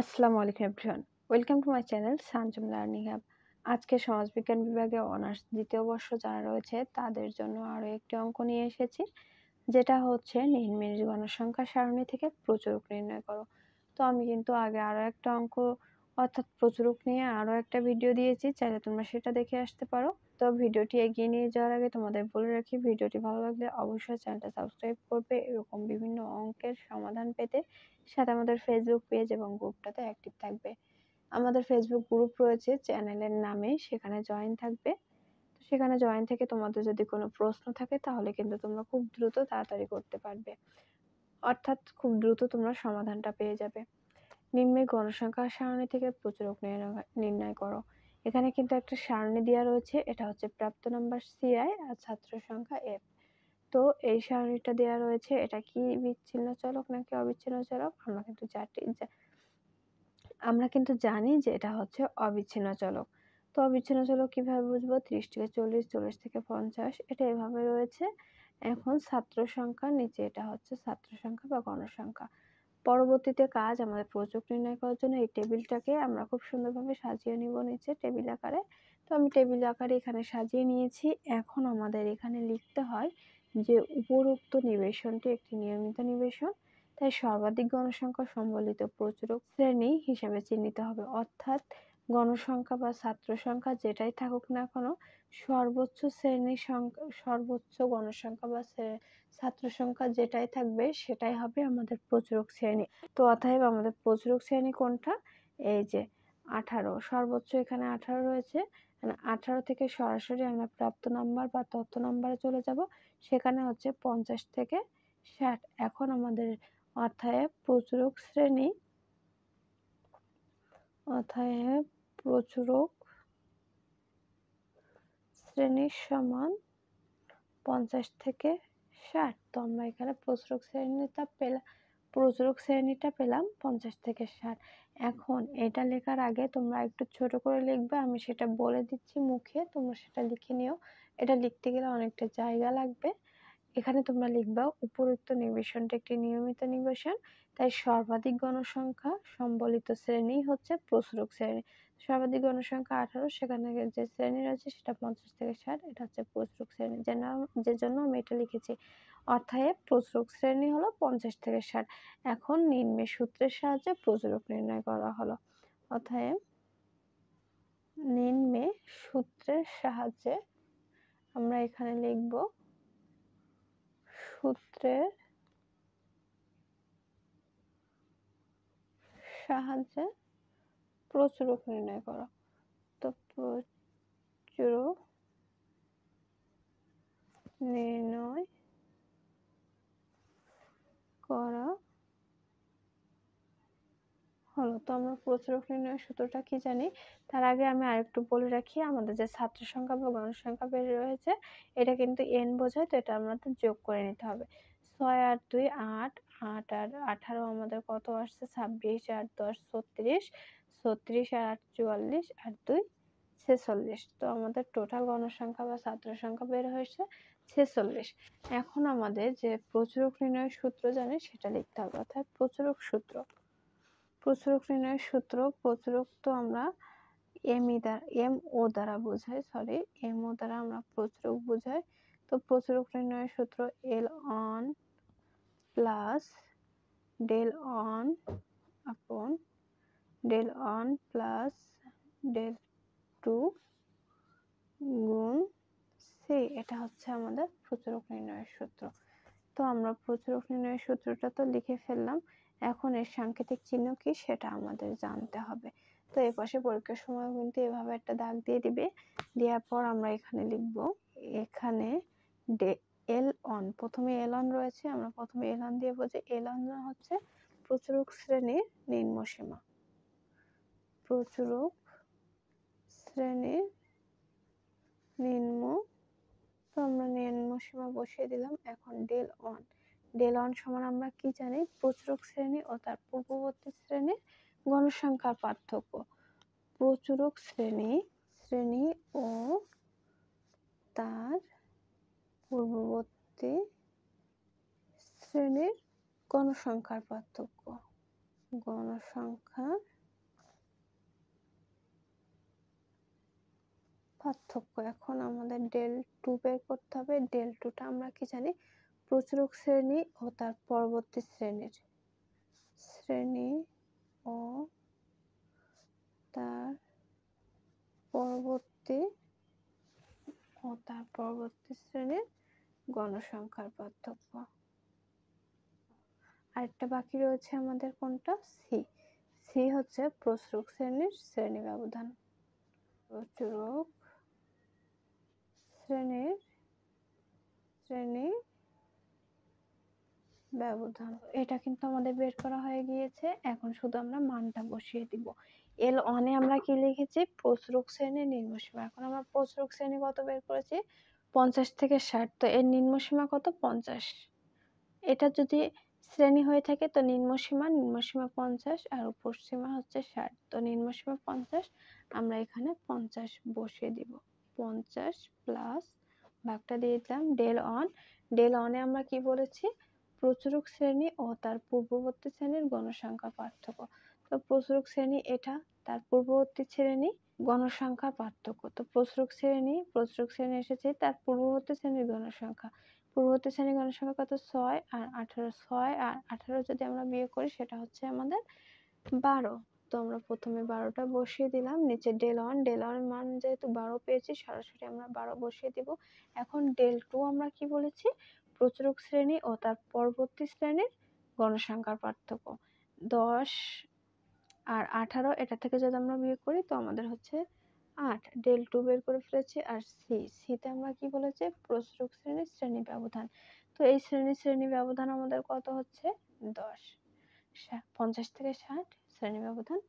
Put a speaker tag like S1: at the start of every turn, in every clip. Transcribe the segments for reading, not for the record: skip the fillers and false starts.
S1: আসসালামু আলাইকুম everyone. Welcome to my channel Sanjum learning hub. আজকে সমাজবিজ্ঞান বিভাগে অনার্স দ্বিতীয় বর্ষ যারা রয়েছে তাদের জন্য আরো একটি অঙ্ক নিয়ে এসেছি, যেটা হচ্ছে নিম্নের গণসংখ্যা সারণী থেকে প্রচুরক নির্ণয় করো। তো আমি কিন্তু আগে আরো একটা অঙ্ক অর্থাৎ প্রচুরক নিয়ে আরো একটা ভিডিও দিয়েছি, চাইলে তোমরা সেটা দেখে আসতে পারো। তো ভিডিওটি এগিয়ে নিয়ে যাওয়ার আগে তোমাদের বলে রাখি, ভিডিওটি ভালো লাগলে অবশ্যই চ্যানেলটা সাবস্ক্রাইব করবে এরকম বিভিন্ন অঙ্কের সমাধান পেতে। সাথে আমাদের ফেসবুক পেজ এবং গ্রুপটাতে অ্যাক্টিভ থাকবে। আমাদের ফেসবুক গ্রুপ রয়েছে চ্যানেলের নামে, সেখানে জয়েন থাকবে। তো সেখানে জয়েন থেকে তোমাদের যদি কোনো প্রশ্ন থাকে তাহলে কিন্তু তোমরা খুব দ্রুত তাড়াতাড়ি করতে পারবে, অর্থাৎ খুব দ্রুত তোমরা সমাধানটা পেয়ে যাবে। নিম্নের গণসংখ্যা সারণী থেকে প্রচুরক নির্ণয় করো। এখানে কিন্তু একটা সারণী দেওয়া রয়েছে, এটা হচ্ছে প্রাপ্ত নাম্বার সিআই আর ছাত্র সংখ্যা এফ। তো এই সারণীটা দেওয়া রয়েছে, এটা কি বিচ্ছিন্ন চলক নাকি অবিচ্ছিন্ন চলক আমরা কিন্তু জানি যে এটা হচ্ছে অবিচ্ছিন্ন চলক। তো অবিচ্ছিন্ন চলক কিভাবে বুঝবো? 30 থেকে 40, 40 থেকে 50, এটা এভাবে রয়েছে। এখন ছাত্র সংখ্যার নিচে এটা হচ্ছে ছাত্র সংখ্যা বা গণসংখ্যা। পরবর্তীতে কাজ আমাদের প্রচুরক নির্ণয় করার জন্য এই টেবিলটাকে আমরা খুব সুন্দরভাবে সাজিয়ে নিব নিচে টেবিল আকারে। তো আমি টেবিল আকারে এখানে সাজিয়ে নিয়েছি। এখন আমাদের এখানে লিখতে হয় যে উপরোক্ত নিবেশনটি একটি নিয়মিত নিবেশন, তাই সর্বাধিক গণসংখ্যা সম্বলিত প্রচুরক শ্রেণী হিসেবে চিহ্নিত হবে। অর্থাৎ গণসংখ্যা বা ছাত্র সংখ্যা যেটাই থাকুক না কেন, সর্বোচ্চ শ্রেণীর সংখ্যা, সর্বোচ্চ গণসংখ্যা বা ছাত্র সংখ্যা যেটাই থাকবে সেটাই হবে আমাদের প্রচুরক শ্রেণী। তো অতএব আমাদের প্রচুরক শ্রেণী কোনটা? এই যে 18, সর্বোচ্চ এখানে 18 রয়েছে। 18 থেকে সরাসরি আমরা প্রাপ্ত নাম্বার বা তথ্য নাম্বারে চলে যাব, সেখানে হচ্ছে 50 থেকে 60। এখন আমাদের অতএব প্রচুরক শ্রেণী, অতএব প্রচুরক শ্রেণীর সমান 50 থেকে 60। তো আমরা এখানে প্রচুরক শ্রেণীটা পেলাম 50 থেকে 60। এখন এটা লেখার আগে তোমরা একটু ছোট করে লিখবে, আমি সেটা বলে দিচ্ছি মুখে, তোমরা সেটা লিখে নিও। এটা লিখতে গেলে অনেকটা জায়গা লাগবে। এখানে তোমরা লিখবা উপরোক্ত নিবেশনটি একটি নিয়মিত নিবেশন, তাই সর্বাধিক গণসংখ্যা সম্বলিত শ্রেণী হচ্ছে প্রচুরক শ্রেণী। সর্বাধিক গণসংখ্যা 18, সেখানে যে শ্রেণী রয়েছে সেটা 50 থেকে 60, এটা হচ্ছে প্রচুরক শ্রেণী, যে জন্য আমি এটা লিখেছি। অতএব প্রচুরক শ্রেণী হলো 50 থেকে 60। এখন নিম্নের সূত্রের সাহায্যে প্রচুরক নির্ণয় করা হলো। অতএব নিম্নে সূত্রের সাহায্যে আমরা এখানে লিখব, সূত্রের সাহায্যে প্রচুরক নির্ণয় করো। তো প্রচুরক নির্ণয় করা হলো। তো আমরা প্রচুরক নির্ণয়ের সূত্রটা কি জানি? তার আগে আমি আরেকটু বলে রাখি, আমাদের যে ছাত্র সংখ্যা বা গণসংখ্যা বের রয়েছে এটা কিন্তু n বোঝায়, তো এটা আমাদের যোগ করে নিতে হবে। 6 আর 2 8, 8 আর 18 আমাদের কত আসছে? 26, আর 10 36, 36 আর 8 44, আর 2 46। তো আমাদের টোটাল গণসংখ্যা বা ছাত্র সংখ্যা বের হয়েছে 46। এখন আমাদের যে প্রচুরক নির্ণয়ের সূত্র জানি সেটা লিখতে হবে, অর্থাৎ প্রচুরক সূত্র। প্রচুরক নির্ণয়ের সূত্র, প্রচুরক তো আমরা এম ও দ্বারা বোঝাই, এম ও দ্বারা আমরা প্রচুরক বোঝাই। তো প্রচুরক নির্ণয়ের সূত্র এল অন প্লাস ডেল অন আপন ডেল অন প্লাস ডেল টু গুণ সি, এটা হচ্ছে আমাদের প্রচুরক নির্ণয়ের সূত্র। তো আমরা প্রচুরক নির্ণয়ের সূত্রটা তো লিখে ফেললাম, এখন এর সাংকেতিক চিহ্ন কি সেটা আমাদের জানতে হবে। তো এই পাশে পরীক্ষার সময় কিন্তু এভাবে একটা দাগ দিয়ে দিবে, দেওয়ার পর আমরা এখানে লিখব, এখানে এল অন, প্রথমে এল অন রয়েছে, আমরা প্রথমে এল অন দিয়ে বলছি, এল অন হচ্ছে প্রচুরক শ্রেণীর নিম্ন সীমা, প্রচুরক শ্রেণীর নিম্ন। তো আমরা নিম্ন সীমা বসিয়ে দিলাম। এখন ডেল অন সমান আমরা কি জানি? প্রচুরক শ্রেণী ও তার পূর্ববর্তী শ্রেণীর গণসংখ্যার পার্থক্য। প্রচুরক শ্রেণী ও তার পূর্ববর্তী শ্রেণীর গণসংখ্যার পার্থক্য। গণসংখ্যার পার্থক্য। এখন আমাদের ডেল টু বের করতে হবে। ডেল টুটা আমরা কি জানি, প্রচুরক শ্রেণী ও তার পরবর্তী শ্রেণী ও তার পরবর্তী শ্রেণীর গণসংখ্যার পার্থক্য। আরেকটা বাকি রয়েছে আমাদের কোনটা, সি হচ্ছে প্রচুরক শ্রেণীর শ্রেণী ব্যবধান। প্রচুরক শ্রেণীর শ্রেণী ব্যবধান, এটা কিন্তু আমাদের বের করা হয়ে গিয়েছে। এখন শুধু আমরা মানটা বসিয়ে দিব। L1 এ আমরা কি লিখেছি, প্রচুরক শ্রেণীর নিম্নসীমা। এখন আমরা প্রচুরক শ্রেণী কত বের করেছি, 50 থেকে 60। তো এর নিম্নসীমা কত, 50। এটা যদি শ্রেণী হয়ে থাকে তো নিম্নসীমা 50 আর উপর সীমা হচ্ছে 60। তো নিম্নসীমা 50, আমরা এখানে 50 বসিয়ে দিব। 50 প্লাস ভাগটা দিয়ে দিলাম ডেল অন এ আমরা কি বলেছি, প্রচুরক শ্রেণী ও তার পূর্ববর্তী শ্রেণীর গণসংখ্যা পার্থক্য। তো প্রচুরক শ্রেণী এটা, তার পূর্ববর্তী শ্রেণী গণসংখ্যার পার্থক্য। তো প্রচুরক শ্রেণী এসেছে, তার পূর্ববর্তী শ্রেণীর গণসংখ্যা, পূর্ববর্তী শ্রেণীর গণসংখ্যা কত, 6 আর 18। 6 আর 18 যদি আমরা বিয়োগ করি সেটা হচ্ছে আমাদের 12। তো আমরা প্রথমে 12টা বসিয়ে দিলাম। নিচে ডেল ওয়ান এর মান যেহেতু 12 পেয়েছি, সরাসরি আমরা 12 বসিয়ে দিব। এখন ডেল টু আমরা কি বলেছি, প্রচুরক শ্রেণী ও তার পরবর্তী শ্রেণীর গণসংখ্যার পার্থক্য। 10 আর 18 এটা থেকে যদি আমরা বিয়োগ করি তো আমাদের হচ্ছে 8। ডেল টু বের করে ফেলেছি। আর সিতে আমরা কি বলেছি, প্রচুরক শ্রেণীর শ্রেণী ব্যবধান। তো এই শ্রেণী ব্যবধান আমাদের কত হচ্ছে, 10। 50 থেকে 60, শ্রেণী ব্যবধান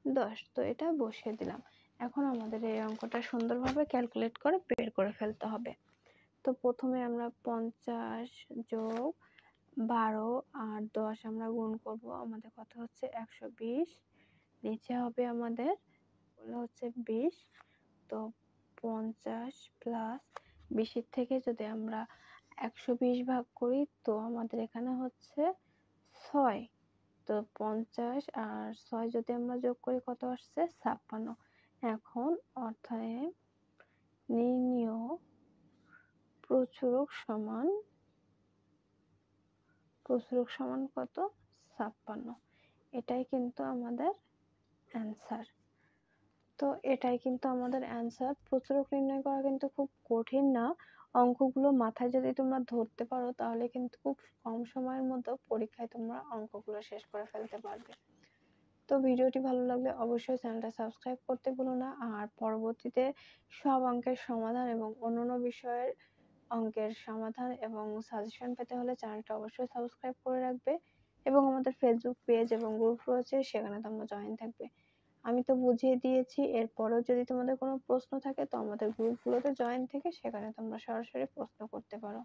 S1: 10। তো এটা বসিয়ে দিলাম। এখন আমাদের এই অঙ্কটা সুন্দরভাবে ক্যালকুলেট করে বের করে ফেলতে হবে। তো প্রথমে আমরা 50 যোগ 12 আর 10 আমরা গুণ করব, আমাদের কত হচ্ছে 120। নিচে হবে আমাদের হচ্ছে 20। তো 50 প্লাস 20 থেকে যদি আমরা 120 ভাগ করি তো আমাদের এখানে হচ্ছে 6। তো 50 আর 6 যদি আমরা যোগ করি কত আসছে, 56। এখন অর্থাৎ নির্ণেয় প্রচুরক সমান কত, 56। এটাই কিন্তু আমাদের অ্যান্সার। তো এটাই কিন্তু আমাদের অ্যান্সার। প্রচুরক নির্ণয় করা কিন্তু খুব কঠিন না। অঙ্কগুলো মাথায় যদি তোমরা ধরতে পারো তাহলে কিন্তু খুব কম সময়ের মধ্যে পরীক্ষায় তোমরা অঙ্কগুলো শেষ করে ফেলতে পারবে। তো ভিডিওটি ভালো লাগলে অবশ্যই চ্যানেলটা সাবস্ক্রাইব করতে ভুলো না। আর পরবর্তীতে সব অঙ্কের সমাধান এবং অন্যান্য বিষয়ের অঙ্কের সমাধান এবং সাজেশন পেতে হলে চ্যানেলটা অবশ্যই সাবস্ক্রাইব করে রাখবে। এবং আমাদের ফেসবুক পেজ এবং গ্রুপ রয়েছে, সেখানে তোমরা জয়েন থাকবে। আমি তো বুঝিয়ে দিয়েছি, এরপরেও যদি তোমাদের কোনো প্রশ্ন থাকে তো আমাদের গ্রুপগুলোতে জয়েন থেকে সেখানে তোমরা সরাসরি প্রশ্ন করতে পারো।